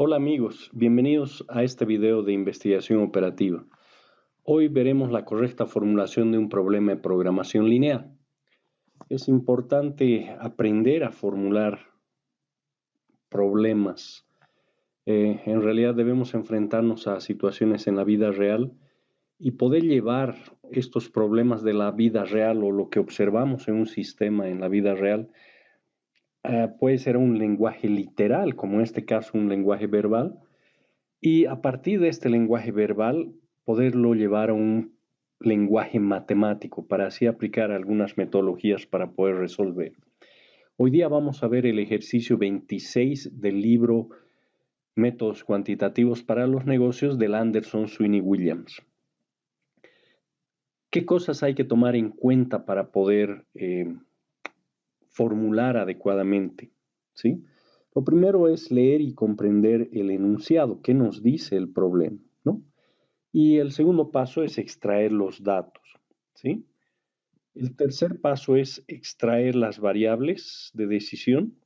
Hola amigos, bienvenidos a este video de investigación operativa. Hoy veremos la correcta formulación de un problema de programación lineal. Es importante aprender a formular problemas. En realidad debemos enfrentarnos a situaciones en la vida real y poder llevar estos problemas de la vida real o lo que observamos en un sistema en la vida real. Puede ser un lenguaje literal, como en este caso un lenguaje verbal, y a partir de este lenguaje verbal poderlo llevar a un lenguaje matemático para así aplicar algunas metodologías para poder resolver. Hoy día vamos a ver el ejercicio 26 del libro Métodos cuantitativos para los negocios del Anderson, Sweeney Williams. ¿Qué cosas hay que tomar en cuenta para poder formular adecuadamente? ¿Sí? Lo primero es leer y comprender el enunciado, qué nos dice el problema, ¿no? Y el segundo paso es extraer los datos, ¿sí? El tercer paso es extraer las variables de decisión.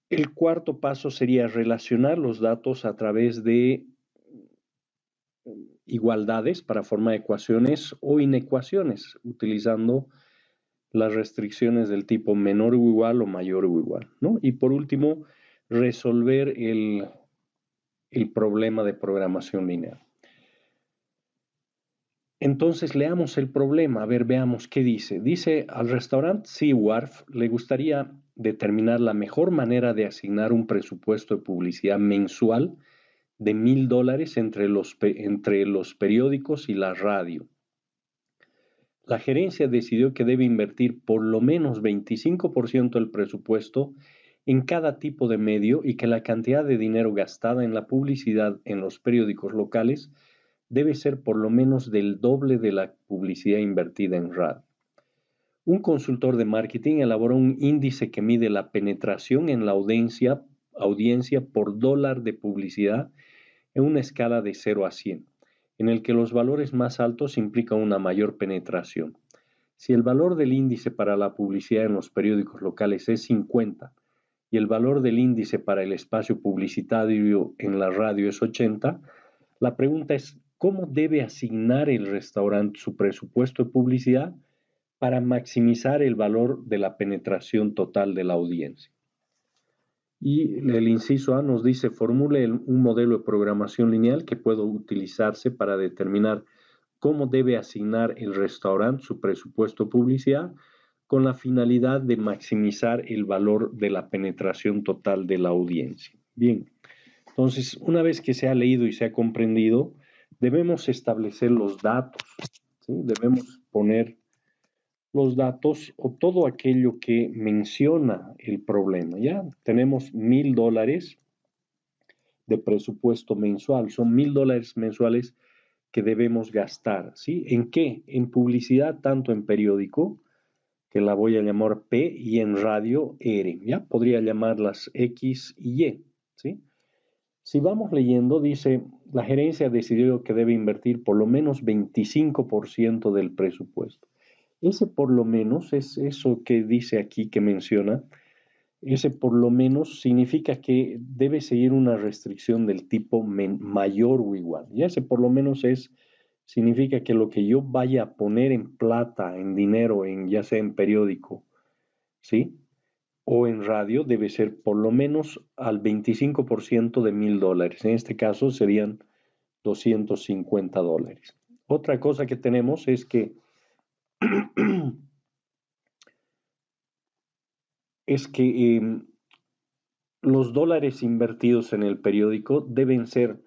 El cuarto paso sería relacionar los datos a través de igualdades para formar ecuaciones o inecuaciones, utilizando las restricciones del tipo menor o igual o mayor o igual, ¿no? Y por último, resolver el problema de programación lineal. Entonces leamos el problema, a ver, veamos qué dice. Dice, al restaurante Sea Wharf le gustaría determinar la mejor manera de asignar un presupuesto de publicidad mensual de $1,000 entre los periódicos y la radio. La gerencia decidió que debe invertir por lo menos 25% del presupuesto en cada tipo de medio y que la cantidad de dinero gastada en la publicidad en los periódicos locales debe ser por lo menos del doble de la publicidad invertida en radio. Un consultor de marketing elaboró un índice que mide la penetración en la audiencia por dólar de publicidad en una escala de 0 a 100, en el que los valores más altos implican una mayor penetración. Si el valor del índice para la publicidad en los periódicos locales es 50 y el valor del índice para el espacio publicitario en la radio es 80, la pregunta es, ¿cómo debe asignar el restaurante su presupuesto de publicidad para maximizar el valor de la penetración total de la audiencia? Y el inciso A nos dice, formule un modelo de programación lineal que pueda utilizarse para determinar cómo debe asignar el restaurante su presupuesto de publicidad con la finalidad de maximizar el valor de la penetración total de la audiencia. Bien, entonces, una vez que se ha leído y se ha comprendido, debemos establecer los datos, ¿sí? Debemos poner los datos o todo aquello que menciona el problema. Ya tenemos $1,000 de presupuesto mensual, son $1,000 mensuales que debemos gastar, ¿sí? ¿En qué? En publicidad, tanto en periódico, que la voy a llamar P, y en radio R, ¿ya? Podría llamarlas X y Y, ¿sí? Si vamos leyendo, dice, la gerencia decidió que debe invertir por lo menos 25% del presupuesto. Ese por lo menos es eso que dice aquí, que menciona. Ese por lo menos significa que debe seguir una restricción del tipo mayor o igual. Y ese por lo menos significa que lo que yo vaya a poner en plata, en dinero, ya sea en periódico, ¿sí? O en radio, debe ser por lo menos al 25% de $1,000. En este caso serían $250. Otra cosa que tenemos es que los dólares invertidos en el periódico deben ser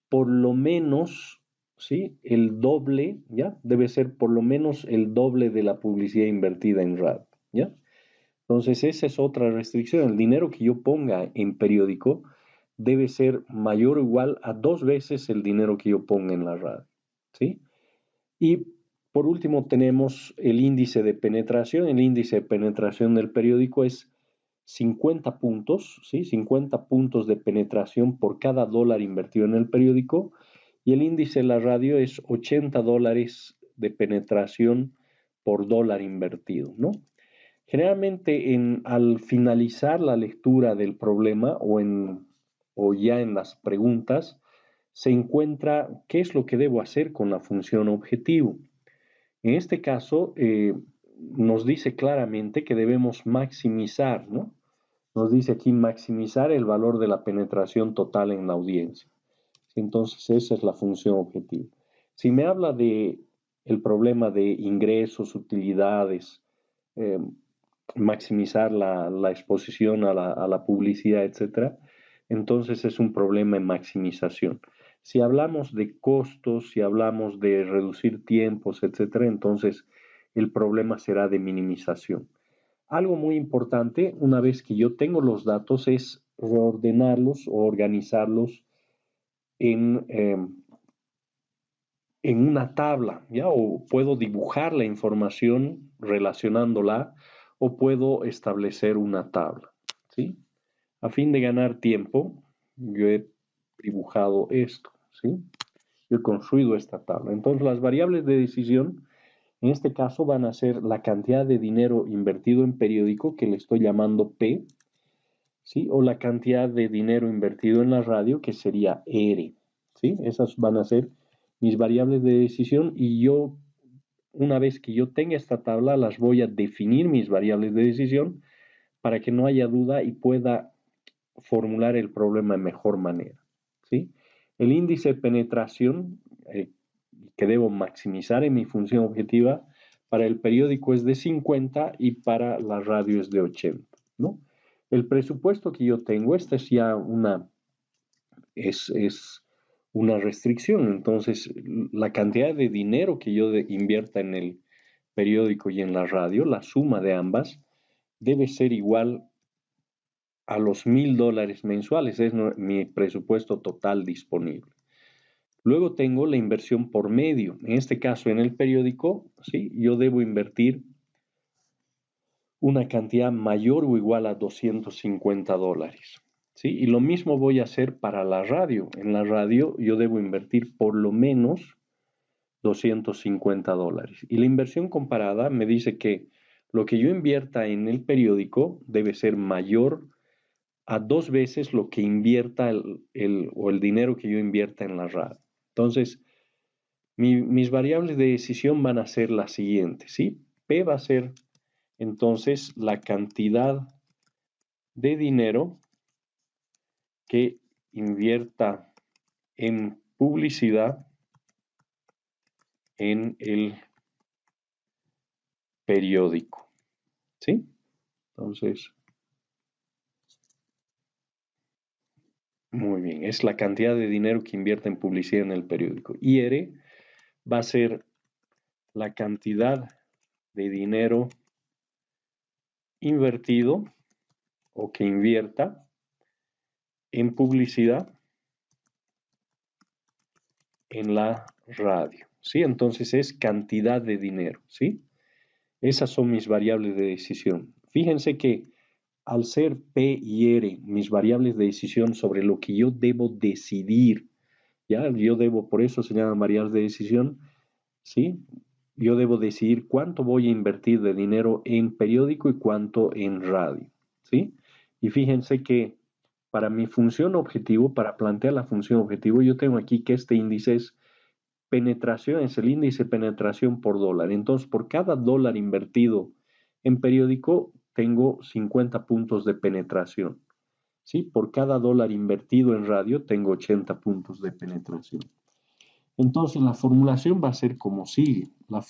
por lo menos, ¿sí? El doble, ¿ya? Debe ser por lo menos el doble de la publicidad invertida en radio, ¿ya? Entonces, esa es otra restricción. El dinero que yo ponga en periódico debe ser mayor o igual a 2 veces el dinero que yo ponga en la radio, ¿sí? Y por último tenemos el índice de penetración. El índice de penetración del periódico es 50 puntos, ¿sí? 50 puntos de penetración por cada dólar invertido en el periódico. Y el índice de la radio es $80 de penetración por dólar invertido, ¿no? Generalmente al finalizar la lectura del problema o ya en las preguntas, se encuentra qué es lo que debo hacer con la función objetivo. En este caso, nos dice claramente que debemos maximizar, ¿no? Nos dice aquí maximizar el valor de la penetración total en la audiencia. Entonces, esa es la función objetivo. Si me habla de el problema de ingresos, utilidades, eh, maximizar la exposición a la publicidad, etcétera, entonces es un problema en maximización. Si hablamos de costos, si hablamos de reducir tiempos, etcétera, entonces el problema será de minimización. Algo muy importante, una vez que yo tengo los datos, es reordenarlos o organizarlos en, eh, en una tabla, ¿ya? O puedo dibujar la información relacionándola o puedo establecer una tabla, ¿sí? A fin de ganar tiempo, yo he dibujado esto, ¿sí? Yo he construido esta tabla. Entonces, las variables de decisión, en este caso, van a ser la cantidad de dinero invertido en periódico, que le estoy llamando P, ¿sí? O la cantidad de dinero invertido en la radio, que sería R, ¿sí? Esas van a ser mis variables de decisión y yo, una vez que yo tenga esta tabla, las voy a definir mis variables de decisión para que no haya duda y pueda formular el problema de mejor manera, ¿sí? El índice de penetración que debo maximizar en mi función objetiva para el periódico es de 50 y para la radio es de 80, ¿no? El presupuesto que yo tengo, esta es ya es una restricción, entonces la cantidad de dinero que yo invierta en el periódico y en la radio, la suma de ambas, debe ser igual a los $1,000 mensuales, es mi presupuesto total disponible. Luego tengo la inversión por medio. En este caso, en el periódico, ¿sí? Yo debo invertir una cantidad mayor o igual a $250. ¿Sí? Y lo mismo voy a hacer para la radio. En la radio yo debo invertir por lo menos $250. Y la inversión comparada me dice que lo que yo invierta en el periódico debe ser mayor a 2 veces lo que invierta o el dinero que yo invierta en la radio. Entonces, mis variables de decisión van a ser las siguientes, ¿sí? P va a ser entonces la cantidad de dinero que invierta en publicidad en el periódico, ¿sí? Entonces, muy bien, es la cantidad de dinero que invierte en publicidad en el periódico. Y R va a ser la cantidad de dinero invertido o que invierta en publicidad en la radio, ¿sí? Entonces es cantidad de dinero, ¿sí? Esas son mis variables de decisión. Fíjense que al ser P y R mis variables de decisión sobre lo que yo debo decidir, ¿ya? Yo debo, por eso se llaman variables de decisión, ¿sí? Yo debo decidir cuánto voy a invertir de dinero en periódico y cuánto en radio, ¿sí? Y fíjense que para mi función objetivo, para plantear la función objetivo, yo tengo aquí que este índice es penetración, es el índice de penetración por dólar. Entonces, por cada dólar invertido en periódico, tengo 50 puntos de penetración. ¿Sí? Por cada dólar invertido en radio, tengo 80 puntos de penetración. Entonces, la formulación va a ser como sigue. La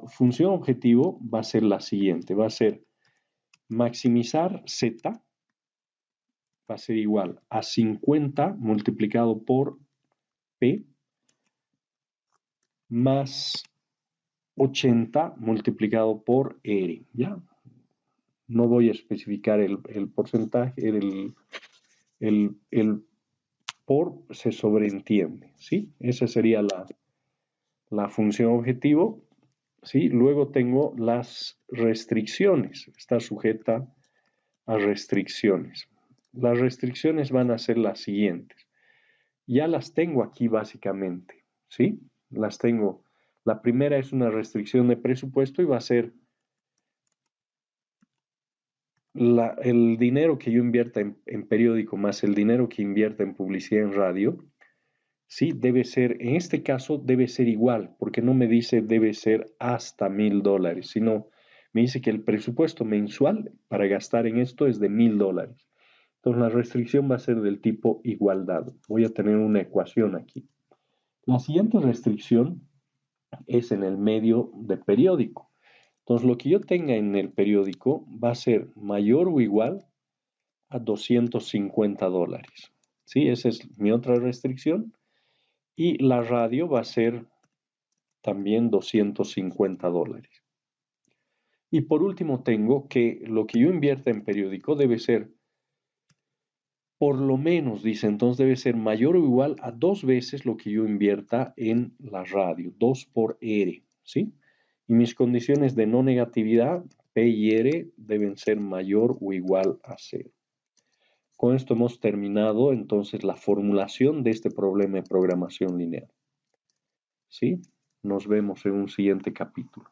función objetivo va a ser la siguiente. Va a ser maximizar Z, va a ser igual a 50 multiplicado por P más 80 multiplicado por R, ¿ya? No voy a especificar el porcentaje, el por se sobreentiende, ¿sí? Esa sería la función objetivo, ¿sí? Luego tengo las restricciones, está sujeta a restricciones. Las restricciones van a ser las siguientes. Ya las tengo aquí básicamente, ¿sí? Las tengo. La primera es una restricción de presupuesto y va a ser el dinero que yo invierta en periódico más el dinero que invierta en publicidad en radio, sí, debe ser, en este caso debe ser igual, porque no me dice debe ser hasta $1,000, sino me dice que el presupuesto mensual para gastar en esto es de $1,000. Entonces la restricción va a ser del tipo igualdad. Voy a tener una ecuación aquí. La siguiente restricción es en el medio de periódico. Entonces lo que yo tenga en el periódico va a ser mayor o igual a $250. ¿Sí? Esa es mi otra restricción. Y la radio va a ser también $250. Y por último tengo que lo que yo invierta en periódico debe ser, por lo menos, dice, entonces debe ser mayor o igual a 2 veces lo que yo invierta en la radio, 2 por R, ¿sí? Y mis condiciones de no negatividad, P y R, deben ser mayor o igual a 0. Con esto hemos terminado entonces la formulación de este problema de programación lineal. ¿Sí? Nos vemos en un siguiente capítulo.